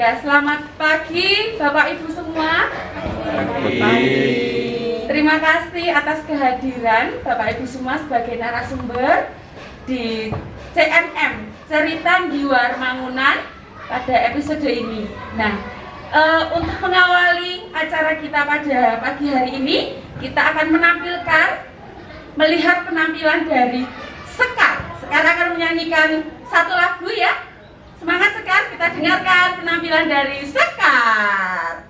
Ya, selamat pagi Bapak Ibu semua. Terima kasih atas kehadiran Bapak Ibu semua sebagai narasumber di CMM Cerita Giwar Mangunan pada episode ini. Nah, untuk mengawali acara kita pada pagi hari ini, kita akan melihat penampilan dari Sekar. Sekar akan menyanyikan satu lagu ya. Semangat Sekar, kita dengarkan penampilan dari Sekar.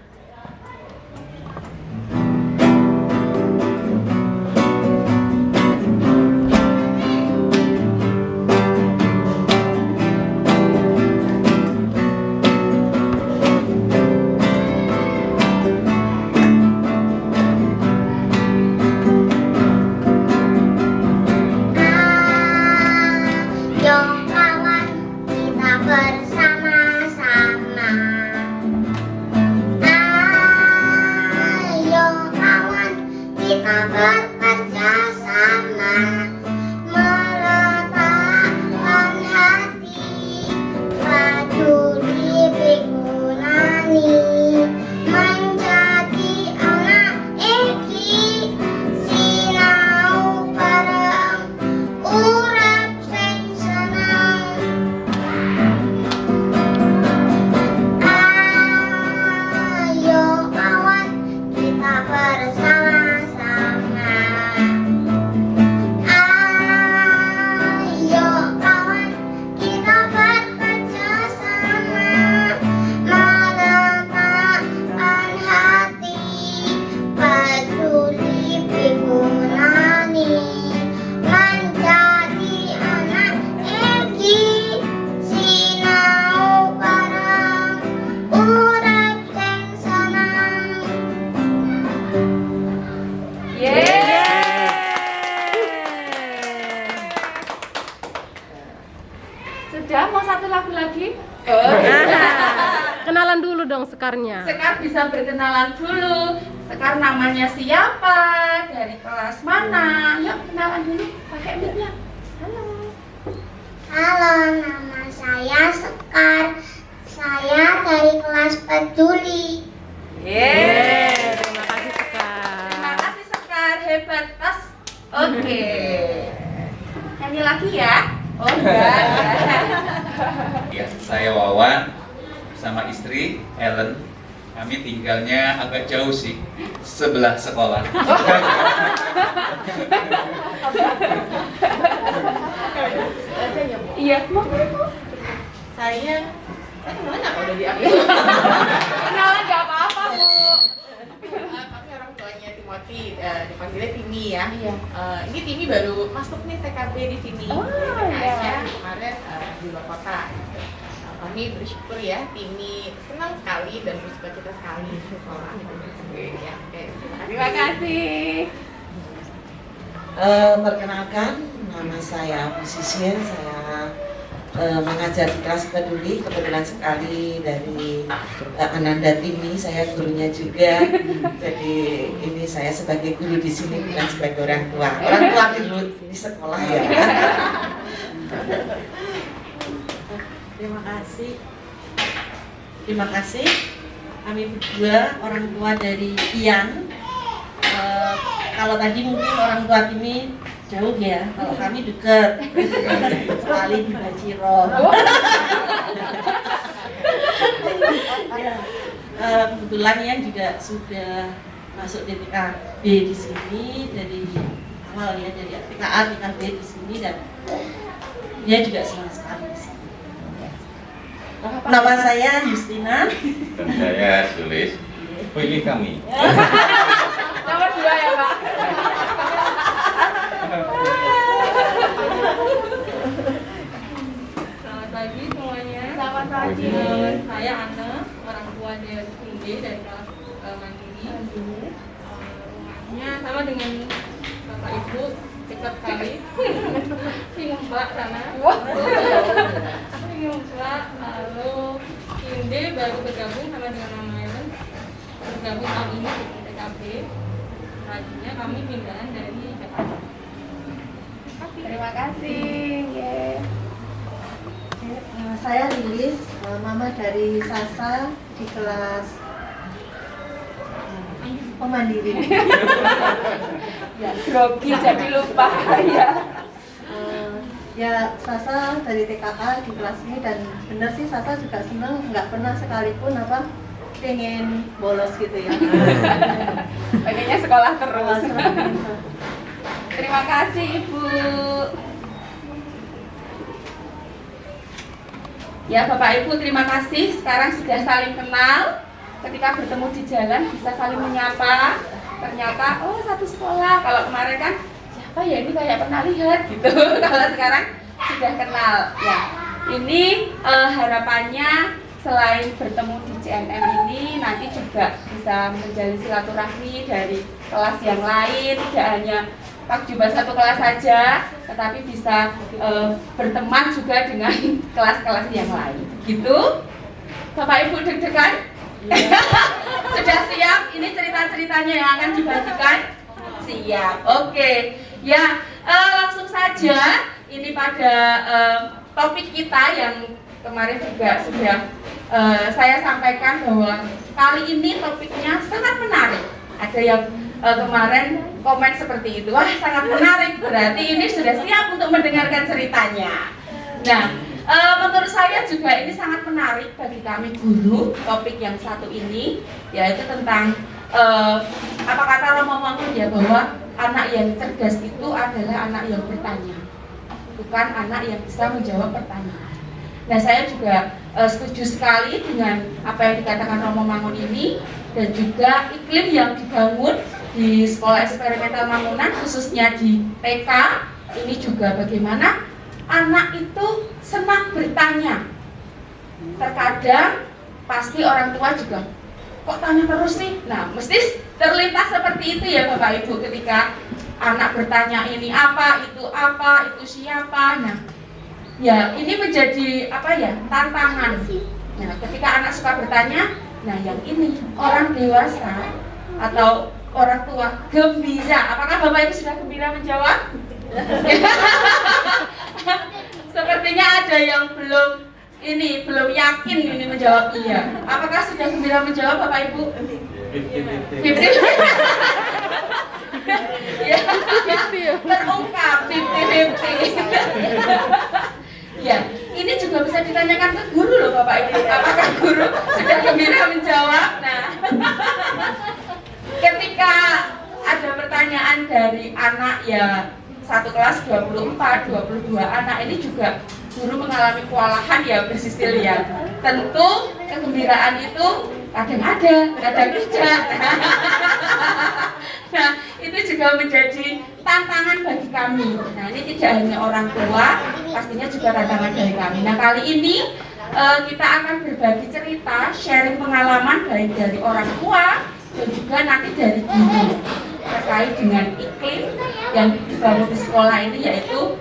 Sudah, mau satu lagu lagi? Kenalan dulu dong Sekarnya. Sekar bisa berkenalan dulu. Sekar namanya siapa? Dari kelas mana? Yuk kenalan dulu, pakai mic-nya. Halo. Halo, nama saya Sekar. Saya dari kelas Peduli. Terima kasih Sekar. Terima kasih Sekar, hebat tas. Oke. Nyanyi lagi ya? Oh enggak. Ya, saya Wawan sama istri Ellen. Kami tinggalnya agak jauh sih, sebelah sekolah. Iya. Saya mana udah diambil. Kenalan nggak apa-apa Bu. Kami orang tuanya Timothy, dipanggilnya Timi ya. Iya. Ini Timi baru masuk nih TKB di sini. Oh, PKS-nya iya. kemarin di luar kota. Kami bersyukur ya, Timi senang sekali dan bersuka-cita sekali di sekolah. Ya, oke. Terima kasih. Perkenalkan, nama saya Musisien, saya mengajar di kelas Peduli, kebetulan sekali dari Ananda Timi, saya gurunya juga. Jadi ini saya sebagai guru di sini bukan sebagai orang tua. Orang tua di sekolah ya. Terima kasih. Kami berdua orang tua dari Ian. Kalau tadi mungkin orang tua Timi jauh ya, kalau kami dekat sekali di Baciro. Kebetulan Ian juga sudah masuk DPKB di sini dari awal ya, dari TKA DPKB di sini dan dia juga senang sekali di sini. Nama saya Justina. Dan saya Sulis. Pilih kami. Nomor 2 ya Pak. Selamat pagi semuanya. Selamat pagi. Saya Anne, orang tua dari Sinde dari kelas Mandiri. Rumahnya sama dengan Bapak Ibu, dekat sekali. Mbak sana. Mbak, lalu Sinde baru bergabung sama dengan Mama Ellen. Bergabung tahun ini di TKB. Tadinya kami pindahan dari Jakarta. Terima kasih. Saya Lilis, Mama dari Sasa di kelas Mandiri. Ya, grogi jadi lupa ya. Ya, Sasa dari TKA di kelas ini, dan bener sih Sasa juga senang, nggak pernah sekalipun pengen bolos gitu ya. Pengennya sekolah terus. Selalu. Terima kasih Ibu. Ya Bapak Ibu, terima kasih. Sekarang sudah saling kenal. Ketika bertemu di jalan bisa saling menyapa. Ternyata oh satu sekolah. Kalau kemarin kan siapa ya ini kayak pernah lihat gitu. Kalau sekarang sudah kenal. Ya, ini harapannya selain bertemu di CNM ini nanti juga bisa menjalin silaturahmi dari kelas yang lain, tidak hanya Pakjuban satu kelas saja, tetapi bisa berteman juga dengan kelas-kelas yang lain. Gitu, Bapak Ibu deg-degan? Sudah siap? Ini cerita-ceritanya yang akan dibagikan? Siap. Oke. Ya, langsung saja. Ini pada topik kita yang kemarin juga sudah saya sampaikan bahwa kali ini topiknya sangat menarik. Ada yang kemarin komen seperti itu, wah sangat menarik, berarti ini sudah siap untuk mendengarkan ceritanya. Nah, menurut saya juga ini sangat menarik bagi kami guru, topik yang satu ini, yaitu tentang apa kata Romo Mangun ya, bahwa anak yang cerdas itu adalah anak yang bertanya, bukan anak yang bisa menjawab pertanyaan. Nah, saya juga setuju sekali dengan apa yang dikatakan Romo Mangun ini, dan juga iklim yang dibangun di Sekolah Eksperimental Mangunan, khususnya di TK, ini juga bagaimana anak itu senang bertanya. Terkadang pasti orang tua juga, kok tanya terus nih? Nah, mesti terlintas seperti itu ya Bapak Ibu, ketika anak bertanya ini apa, itu siapa. Nah, ya ini menjadi apa ya, tantangan. Nah, ketika anak suka bertanya, nah yang ini orang dewasa atau orang tua gembira. Apakah Bapak Ibu sudah gembira menjawab? Sepertinya ada yang belum yakin ini menjawab iya. Apakah sudah gembira menjawab Bapak Ibu? 50. Ya, terungkap 50-50. Ya, ini juga bisa ditanyakan ke guru loh Bapak Ibu. Apakah guru sudah gembira menjawab? Nah, ketika ada pertanyaan dari anak ya satu kelas 24, 22 anak, ini juga guru mengalami kewalahan ya bersisil ya. Tentu kegembiraan itu kadang ada, kadang tidak. Nah, itu juga menjadi tantangan bagi kami. Nah, ini tidak hanya orang tua, pastinya juga tantangan dari kami. Nah, kali ini kita akan berbagi cerita, sharing pengalaman baik dari orang tua dan juga nanti dari guru terkait dengan iklim yang dibangun di sekolah ini, yaitu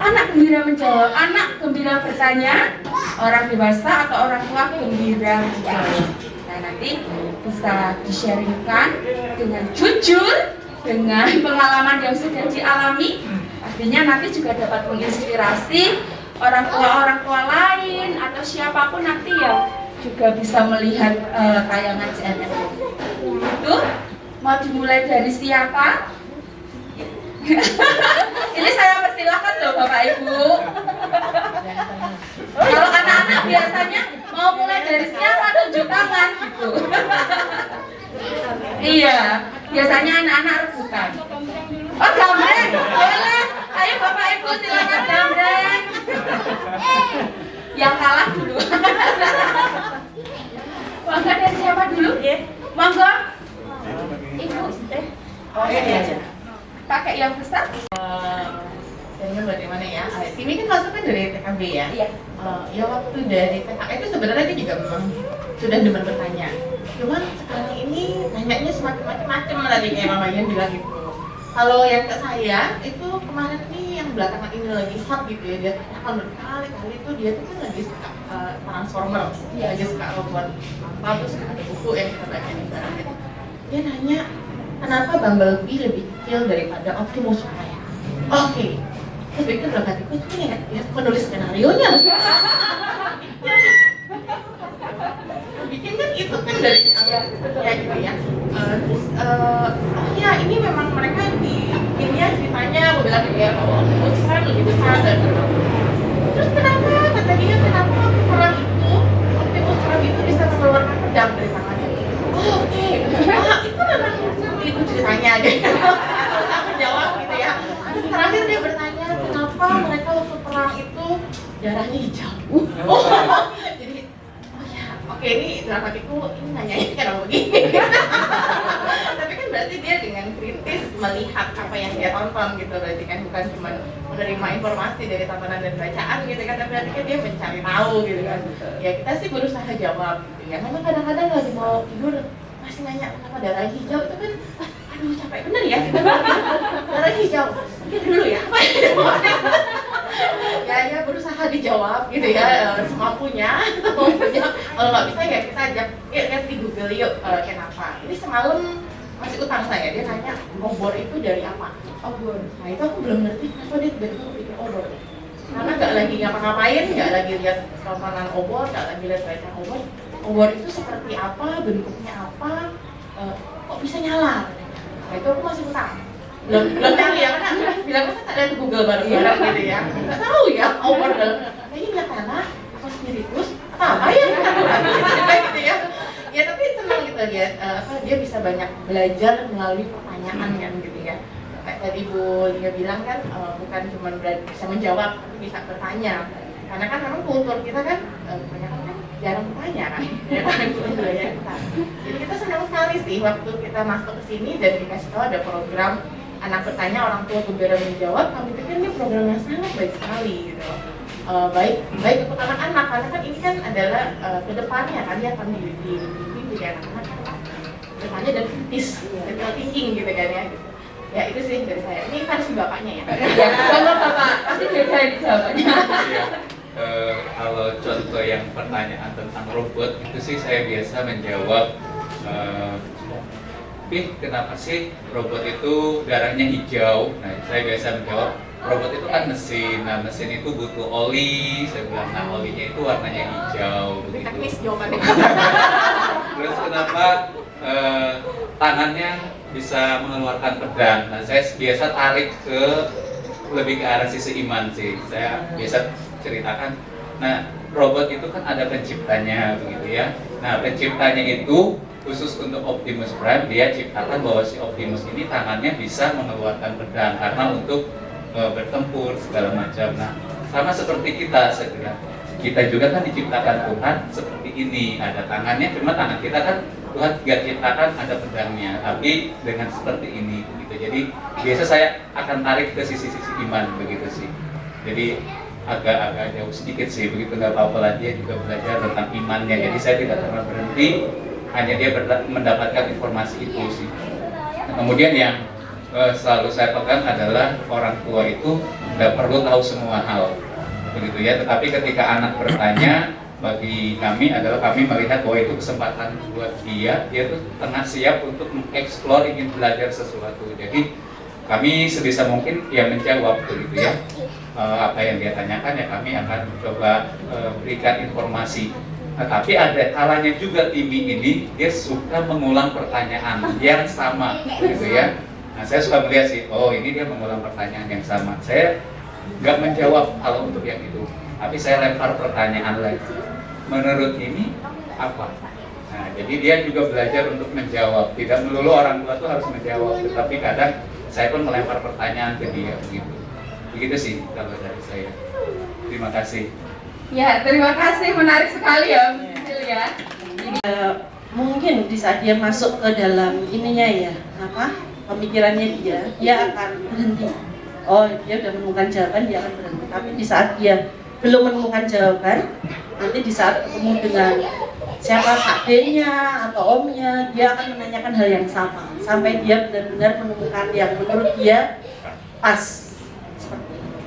anak gembira menjawab, anak gembira bertanya, orang dewasa atau orang tua gembira menjawab. Nah, nanti bisa di-sharingkan dengan jujur, dengan pengalaman yang sudah dialami. Artinya nanti juga dapat menginspirasi orang tua lain atau siapapun nanti yang juga bisa melihat tayangan CNN. Itu mau dimulai dari siapa? Ini saya persilakan loh Bapak Ibu. Kalau anak-anak biasanya mau mulai dari siapa, tunjuk tangan gitu. Iya, biasanya anak-anak rebutan. Oh, gambreng, boleh. Ayo Bapak Ibu silakan gambreng. Yang kalah dulu. Mangga dari siapa dulu? Mangga. Ibu, Oh iya aja. pakai yang besar. Jadi bagaimana ya? Ini kan masuknya dari TKB ya. Iya. Ya waktu dari TKB itu sebenarnya dia juga memang sudah demen bertanya. Cuman sekarang ini nanyanya semakin macam-macam tadi kayak Mama Yan bilang gitu. Kalau yang ke saya itu kemarin nih yang belakangan ini lagi hot gitu ya, dia tanyakan berkali-kali tuh dia tuh kan lagi suka transformer, lagi suka robot apa, terus ada buku yang kita baca di sana gitu. Dia nanya, kenapa Bumblebee lebih kecil daripada Optimus Prime? Oke, saya pikir dalam hatiku itu ya penulis skenario nya. bikin kan itu kan dari ya gitu ya. Terus oh ya ini memang mereka bikinnya ceritanya aku bilang gitu ya bahwa Optimus Prime lebih besar dan terus kenapa kata dia kenapa perang itu Optimus Prime itu bisa mengeluarkan pedang dari tangannya. Oh oke, itu memang itu ceritanya gitu. Terus aku jawab gitu ya. Terus terakhir dia bertanya kenapa mereka waktu perang itu darahnya hijau. Jadi oh ya oke ini dalam hatiku ini nanyain kenapa begini. Tapi kan berarti dia dengan kritis melihat apa yang dia tonton gitu, berarti kan bukan cuma menerima informasi dari tontonan dan bacaan gitu kan, tapi berarti kan dia mencari tahu gitu kan. Ya kita sih berusaha jawab gitu ya. Memang kadang-kadang lagi mau tidur masih nanya kenapa darah hijau itu kan, aduh capek bener ya kita darah hijau. Mungkin dulu ya apa ya berusaha dijawab gitu ya semampunya. Kalau nggak bisa ya kita ajak lihat di Google yuk kenapa. Ini semalam masih utang saya, dia nanya obor itu dari apa? Obor. Nah itu aku belum ngerti kenapa dia tiba-tiba pikir obor. Karena nggak lagi ngapa-ngapain, nggak lagi lihat tontonan obor, nggak lagi lihat bacaan obor. Obor itu seperti apa, bentuknya apa, kok bisa nyala? Nah itu aku masih utang. Belum nyari ya, karena bilangnya kan ada di Google bareng-bareng gitu ya. Nggak tahu ya obor dalam. Nah ini nggak tanah, apa spiritus, apa ya? Gitu ya. Ya tapi senang gitu lihat dia bisa banyak belajar melalui pertanyaan kan gitu ya. Kayak tadi Bu Lia bilang kan bukan cuma bisa menjawab tapi bisa bertanya. Karena kan memang kultur kita kan kebanyakan kan jarang bertanya kan. Ya kan budaya kita. Jadi kita senang sekali sih waktu kita masuk ke sini dan dikasih tahu ada program anak bertanya orang tua berbicara menjawab. Kami pikir ini program yang sangat baik sekali gitu. Baik untuk anak-anak karena kan ini kan adalah kedepannya kan dia akan dibimbing jadi anak-anak kedepannya dan kritis, critical thinking gitu kan ya. Gitu. Ya itu sih dari saya. Ini versi bapaknya ya. Ya, kalau bapak pasti beda ini jawabannya. Iya. Kalau contoh yang pertanyaan tentang robot itu sih saya biasa menjawab. Kenapa sih robot itu darahnya hijau? Nah saya biasa menjawab. Robot itu kan mesin, nah mesin itu butuh oli, saya bilang, nah olinya itu warnanya hijau begitu. Teknis jawabannya. Terus kenapa tangannya bisa mengeluarkan pedang? Nah saya biasa tarik lebih ke arah sisi iman sih, saya biasa ceritakan, nah robot itu kan ada penciptanya begitu ya. Nah penciptanya itu khusus untuk Optimus Prime, dia ciptakan bahwa si Optimus ini tangannya bisa mengeluarkan pedang karena untuk bertempur segala macam. Nah, sama seperti kita segera. Kita juga kan diciptakan Tuhan seperti ini, ada tangannya, cuma tangan kita kan Tuhan tidak ciptakan ada pedangnya, tapi dengan seperti ini begitu. Jadi biasa saya akan tarik ke sisi-sisi iman begitu sih. Jadi agak jauh sedikit sih begitu, nggak apa-apa lah, dia juga belajar tentang imannya. Jadi saya tidak pernah berhenti, hanya dia mendapatkan informasi itu sih. Nah, kemudian yang selalu saya pegang adalah orang tua itu nggak perlu tahu semua hal begitu ya, tetapi ketika anak bertanya, bagi kami adalah kami melihat bahwa itu kesempatan buat dia tuh tengah siap untuk mengeksplor, ingin belajar sesuatu. Jadi kami sebisa mungkin ya menjawab begitu ya, apa yang dia tanyakan ya kami akan coba berikan informasi. Nah, tapi ada kalanya juga Timi ini dia suka mengulang pertanyaan yang sama gitu ya. Nah, saya suka melihat sih, oh ini dia mengulang pertanyaan yang sama. Saya nggak menjawab kalau untuk yang itu, tapi saya lempar pertanyaan lagi. Menurut ini apa? Nah, jadi dia juga belajar untuk menjawab. Tidak melulu orang tua tuh harus menjawab, tetapi kadang saya pun melempar pertanyaan ke dia begitu. Begitu sih kalau dari saya. Terima kasih. Ya, terima kasih, menarik sekali ya, ya. Mungkin di saat dia masuk ke dalam ininya ya, pemikirannya dia akan berhenti. Oh, dia udah menemukan jawaban, dia akan berhenti. Tapi di saat dia belum menemukan jawaban, nanti di saat ketemu dengan siapa kakeknya atau omnya, dia akan menanyakan hal yang sama sampai dia benar-benar menemukan yang menurut dia pas. Seperti itu.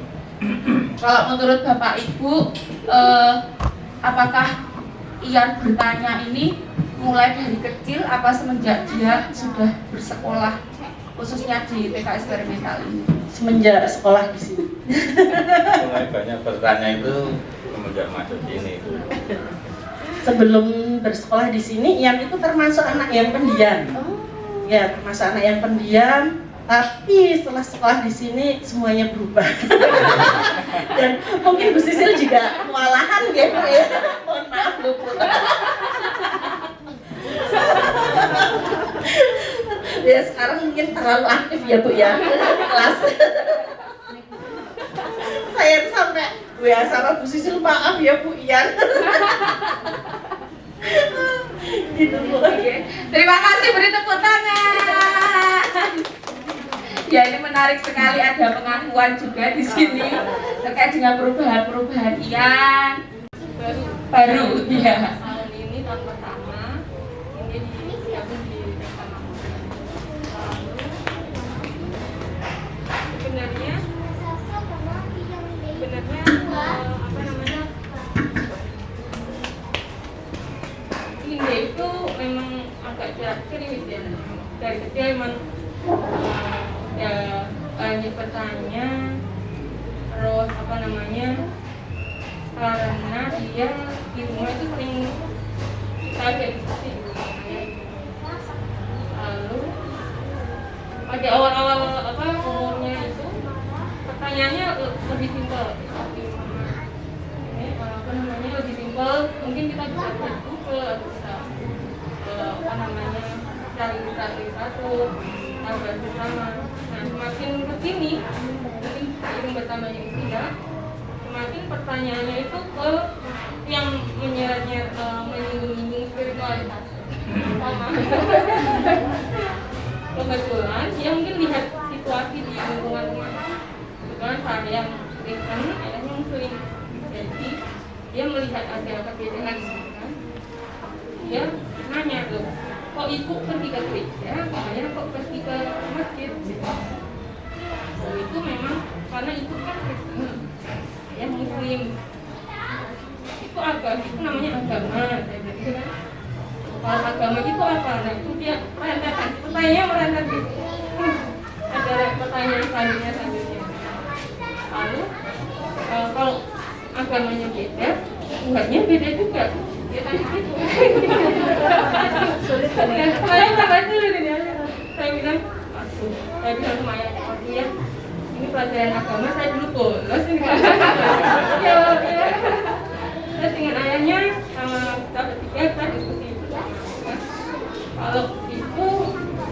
Kalau menurut Bapak Ibu, apakah Ian bertanya ini mulai dari kecil apa semenjak dia sudah bersekolah khususnya di TK eksperimental ini? Semenjak sekolah di sini. Mulai banyak bertanya itu semenjak masuk sini. sebelum bersekolah di sini, Ian itu termasuk anak yang pendiam. Ya, termasuk anak yang pendiam. Tapi setelah sekolah di sini semuanya berubah. Dan mungkin Bu Sisil juga kewalahan gitu ya. Mohon maaf Bu. Ya sekarang mungkin terlalu aktif ya Bu ya kelas. Saya sampai Bu ya sama Bu Sisil, maaf ya Bu Ian. Gitu Bu. Terima kasih, beri tepuk tangan. Ya, ini menarik sekali, ada pengakuan juga di sini terkait dengan perubahan-perubahan Ian baru ya. Tahun ini tahun pertama ini digabung di desa Mangunan. Sebenarnya apa namanya, Inde itu memang agak serius ya. Dari kecil memang ya banyak bertanya, terus apa namanya, karena dia di rumah itu sering kaget diskusi. Lalu pada awal-awal apa umurnya itu pertanyaannya lebih simpel. Ini apa namanya, lebih simpel. Mungkin kita bisa cek Google atau bisa apa namanya, cari satu tambah bersama. Nah, semakin kesini, mungkin seiring bertambahnya usia, semakin pertanyaannya itu ke yang menyinggung spiritualitas. Sama. Kebetulan dia mungkin lihat situasi di lingkungan rumah. Kebetulan saya yang Kristen, ayahnya Muslim, jadi dia melihat ada perbedaan. Dia nanya tuh, kok ibu pergi ke gereja, saya kok pergi ke masjid? Oh, itu memang karena ibu kan Kristen, ya Muslim. Itu agama, itu namanya agama. Saya bilang gitu kan. Kalau agama itu apa? Nah itu dia merendahkan. Pertanyaannya merendahkan gitu. Ada pertanyaan selanjutnya. Lalu kalau agamanya beda, Tuhannya beda juga. Dia tanya gitu. Saya tambah dulu nih. Saya bilang, saya bilang sama ayahnya, oh iya, ini pelajaran agama saya dulu bolos ini. Ya. Terus dengan ayahnya sama kita bertiga kita diskusi itu. Kalau itu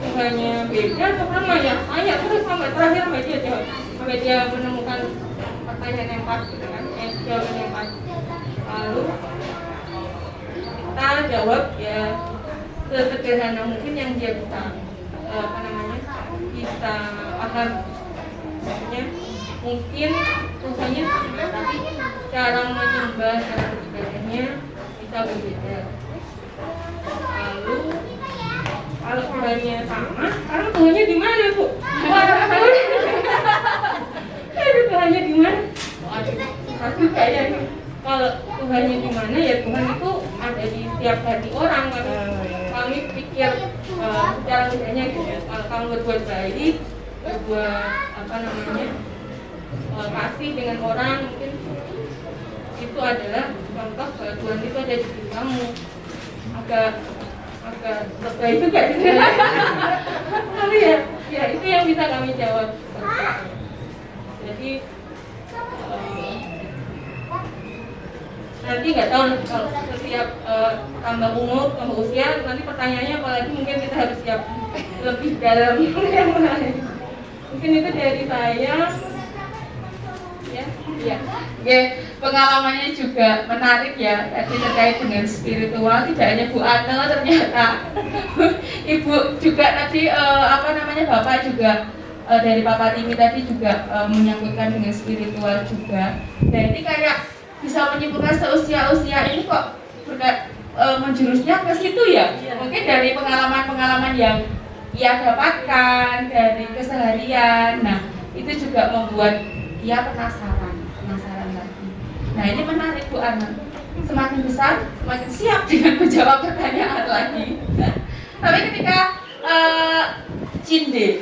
Tuhannya beda atau sama ya? Tanya terus sampai terakhir sampai dia jawab, sampai dia menemukan pertanyaan yang pas gitu kan, jawaban yang pas. Lalu kita jawab ya sesederhana mungkin yang dia bisa apa namanya, bisa paham. Maksudnya mungkin Tuhannya sama, tapi cara menyembah, cara beribadahnya bisa berbeda. Lalu kalau Tuhannya sama, sekarang Tuhannya di mana Bu? Tuhannya di mana? Satu kayaknya. Kalau Tuhannya di mana ya Tuhan itu ada di setiap hati orang. Kami pikir secara mudahnya gitu. Kalau kamu berbuat baik, berbuat apa namanya, kasih dengan orang, mungkin itu adalah contoh bahwa Tuhan itu ada di diri kamu. Agak lebay juga gitu. Tapi ya itu yang bisa kami jawab. Jadi nanti nggak tahu kalau setiap tambah umur, tambah usia, nanti pertanyaannya apalagi mungkin kita harus siap lebih dalam yang lain. Mungkin itu dari saya. Ya. Oke, pengalamannya juga menarik ya. Tadi terkait dengan spiritual, tidak hanya Bu Ane, ternyata Ibu juga tadi apa namanya, Bapak juga dari Papa Timi tadi juga menyangkutkan dengan spiritual juga. Dan ini kayak bisa menyimpulkan seusia-usia ini kok menjurusnya ke situ ya. Mungkin dari pengalaman-pengalaman yang ia dapatkan dari keseharian. Nah, itu juga membuat ia penasaran lagi. Nah, ini menarik Bu Ana. Semakin besar, semakin siap dengan menjawab pertanyaan lagi. Tapi ketika Cinde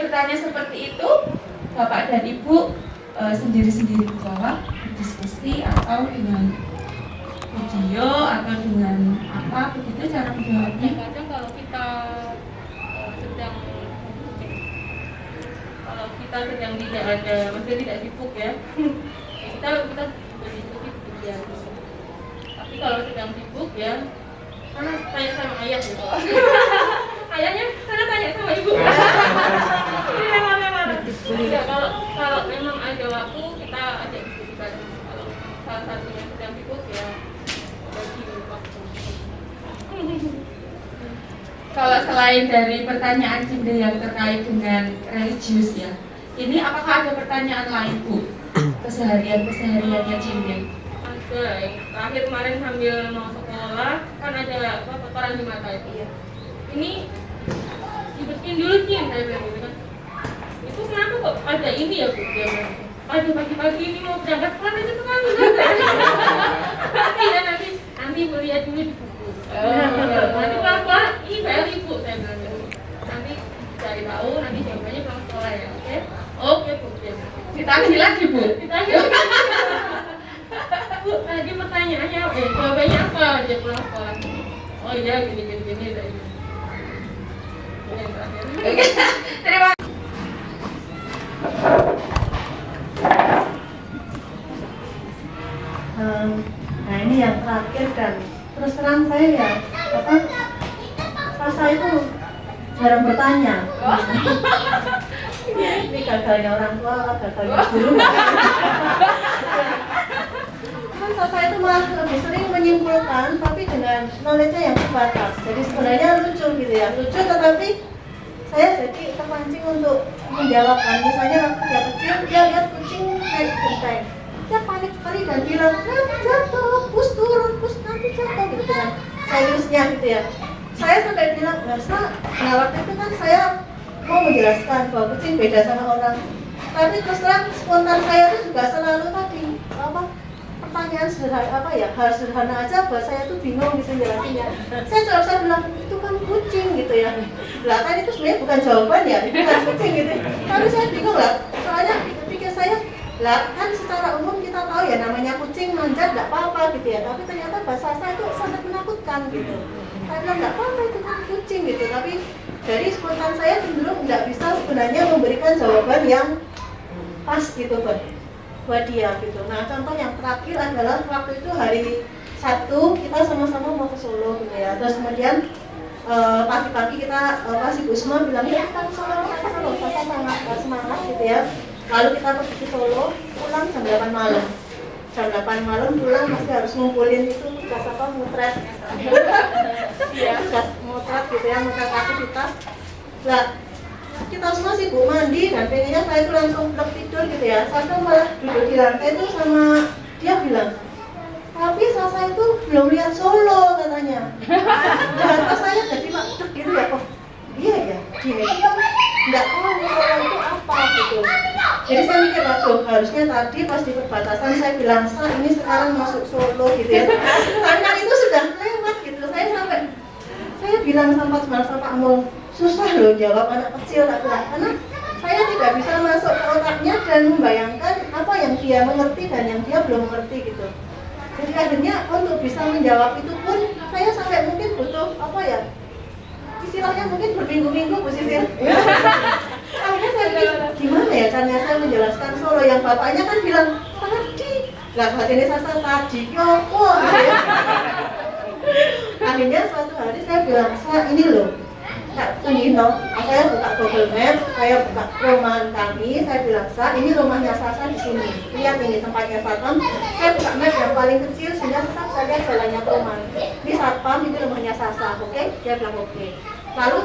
bertanya seperti itu, Bapak dan Ibu sendiri-sendiri menjawab, diskusi atau dengan video atau dengan apa begitu cara menjawabnya? Kadang kalau kita sedang tidak ada, maksudnya tidak sibuk ya, kita berdiskusi ya. Tapi kalau sedang sibuk ya, karena tanya sama ayah gitu. Ayahnya karena tanya sama ibu. Ya, kalau memang ada waktu kita ajak diskusi bareng. Kalau salah satunya sedang sibuk ya bagi waktu. Kalau selain dari pertanyaan Cinde yang terkait dengan religius ya, ini apakah ada pertanyaan lain Bu? Kesehariannya Cinde? Ada, yang terakhir kemarin sambil mau sekolah kan ada kotoran di mata itu ya. Ini dibersihin dulu Cin, saya bilang gitu kan. Itu kenapa kok ada ini ya Bu? Dia bilang, ada pagi-pagi ini mau berangkat sekolah itu tuh kan nanti Bu lihat dulu di buku. Nanti pelan-pelan ini bayar ibu, saya bilang gitu. Nanti cari tahu, nanti jawabannya pulang sekolah ya, oke? Oke Bu, ya. Ditagih lagi Bu? Ditanya. Bu, tadi pertanyaannya, jawabannya apa? Dia pulang sekolah. Oh iya, gini. Tadi. Yang terakhir. Oke, terima kasih. Nah ini yang terakhir dan terus terang saya ya Sasa itu jarang bertanya. Ini gagalnya orang tua, gagalnya guru. Kan Sasa itu malah lebih sering menyimpulkan tapi dengan knowledge-nya yang terbatas. Jadi sebenarnya lucu gitu ya, lucu tetapi saya jadi terpancing untuk menjawabkan. Misalnya waktu dia kecil, dia lihat kucing naik genteng, dia panik sekali dan bilang, nanti jatuh, pus turun, pus nanti jatuh gitu kan, seriusnya gitu ya. Saya sampai bilang, nah waktu itu kan saya mau menjelaskan bahwa kucing beda sama orang. Tapi terus terang spontan saya itu juga selalu tadi pertanyaan sederhana hal sederhana aja bahwa saya tuh bingung gitu jelasinnya. Saya bilang itu kan kucing gitu ya. Lah kan itu sebenarnya bukan jawaban ya, bukan kucing gitu. Tapi saya bingung lah, soalnya pikir saya lah kan secara umum kita tahu ya namanya kucing manjat nggak apa-apa gitu ya. Tapi ternyata bahasa saya itu sangat menakutkan gitu. Saya bilang nggak apa-apa itu kan kucing gitu. Tapi dari spontan saya cenderung nggak bisa sebenarnya memberikan jawaban yang pas gitu buat dia gitu. Nah contoh yang terakhir adalah waktu itu hari Sabtu kita sama-sama mau ke Solo gitu ya. Terus kemudian pagi-pagi kita pas Ibu Suma bilang ya kita ke Solo, saya sangat semangat gitu ya. Lalu kita pergi ke Solo, pulang jam 8 malam. Jam 8 malam pulang masih harus ngumpulin itu tugas mutret. Iya, tugas mutret gitu ya, mutret aktivitas. Nah, kita semua sibuk mandi dan pengennya saya itu langsung tidur gitu ya. Saya malah duduk di lantai itu sama dia bilang, tapi Sasa itu belum lihat Solo katanya. Dan saya jadi makduk gitu ya, oh iya ya, dia itu kan nggak tahu Solo itu apa gitu. Jadi saya mikir, waduh harusnya tadi pas di perbatasan saya bilang, ini sekarang masuk Solo gitu ya. Karena itu sudah lewat gitu, saya bilang sama Pak Mul, susah loh jawab anak kecil tak bilang, karena saya tidak bisa masuk ke otaknya dan membayangkan apa yang dia mengerti dan yang dia belum mengerti gitu. Jadi akhirnya untuk bisa menjawab itu pun saya sampai mungkin butuh istilahnya mungkin berminggu-minggu Bu Sisil. Akhirnya saya pikir gimana ya caranya saya menjelaskan Solo yang bapaknya kan bilang tadi, lah ini Sasa tadi yopo gitu ya. Akhirnya suatu hari saya bilang, ini loh saya buka Google Map, saya buka perumahan kami, saya bilang, ini rumahnya Sasa di sini. Lihat ini tempatnya Satpam. Saya buka map yang paling kecil sehingga tetap saya lihat jalannya perumahan. Ini Satpam, ini rumahnya Sasa, oke? Dia bilang oke. Lalu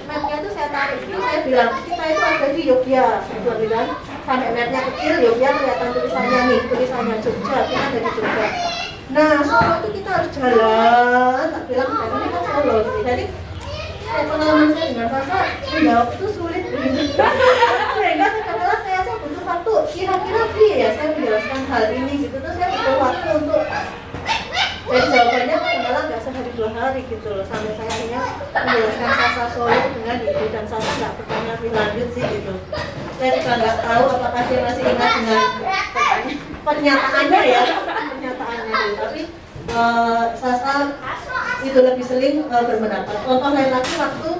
mapnya itu saya tarik itu, saya bilang, kita itu ada di Yogya. Saya bilang, sampai mapnya kecil, Yogya kelihatan tulisannya nih, tulisannya Jogja, kita ada di Jogja. Nah, Solo itu kita harus jalan, tak bilang, ini kan Solo. Jadi pengalaman saya dengan Sasa menjawab itu sulit sehingga kadang-kadang saya butuh waktu kira-kira ya saya menjelaskan hal ini gitu, terus saya butuh waktu untuk jadi jawabannya kadang-kadang nggak sehari 2 hari gitu loh, sampai saya akhirnya menjelaskan Sasa Solo dengan itu dan Sasa nggak bertanya lebih lanjut sih gitu. Saya juga nggak tahu apakah dia masih ingat dengan pernyataannya gitu. Tapi Sasa itu lebih sering berpendapat. Contoh lain lagi waktu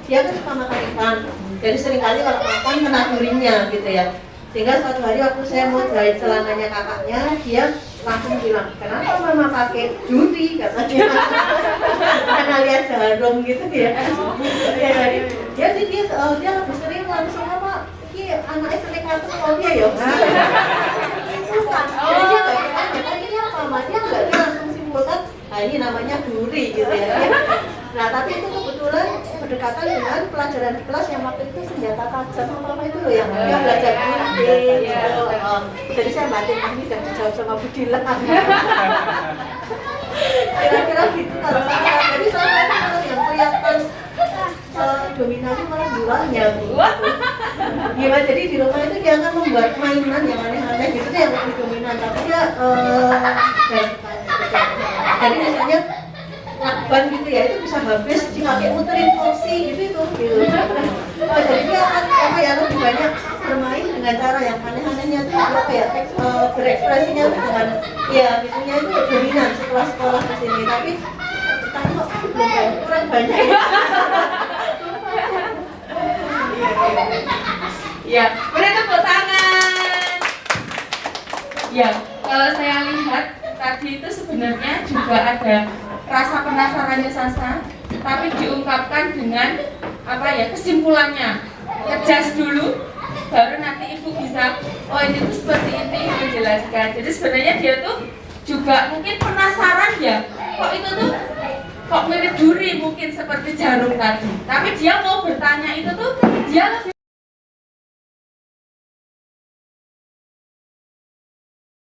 dia kan suka makan ikan, jadi seringkali kalau makan kena durinya gitu ya. Sehingga suatu hari waktu saya mau jahit celananya kakaknya, dia langsung bilang, kenapa mama pakai duri katanya, karena lihat jarum gitu ya. Dia lebih sering langsung apa? Ini anaknya sering ngatur kalau dia ya. Bukan. Jadi dia nggak kira ini apa, mas? Dia langsung simpulkan, nah ini namanya duri gitu ya. Nah tapi itu kebetulan berdekatan dengan pelajaran di kelas yang waktu itu senjata tajam apa itu loh yang dia belajar gunting gitu. Jadi saya batin ini dan dijawab sama Bu Dila. Kira-kira gitu kalau saya. Jadi saya kalau yang kelihatan dominannya malah buahnya Bu. Gimana, jadi di rumah itu dia akan membuat mainan yang aneh-aneh gitu yang lebih dominan, tapi dia jadi misalnya lakban gitu ya, itu bisa habis jika kayak muterin kursi gitu. Jadi dia akan lebih banyak bermain dengan cara yang aneh-anehnya itu berekspresinya dengan ya misalnya itu dominan setelah sekolah ke sini, tapi kita kok kurang banyak ya. Ya, beri tepuk tangan. Ya, kalau saya lihat tadi itu sebenarnya juga ada rasa penasarannya Sasa, tapi diungkapkan dengan kesimpulannya. Ngejas dulu, baru nanti ibu bisa, oh ini tuh seperti ini menjelaskan. Jadi sebenarnya dia tuh juga mungkin penasaran ya, kok itu tuh kok mirip duri mungkin seperti jarum tadi. Tapi dia mau bertanya itu tuh dia lebih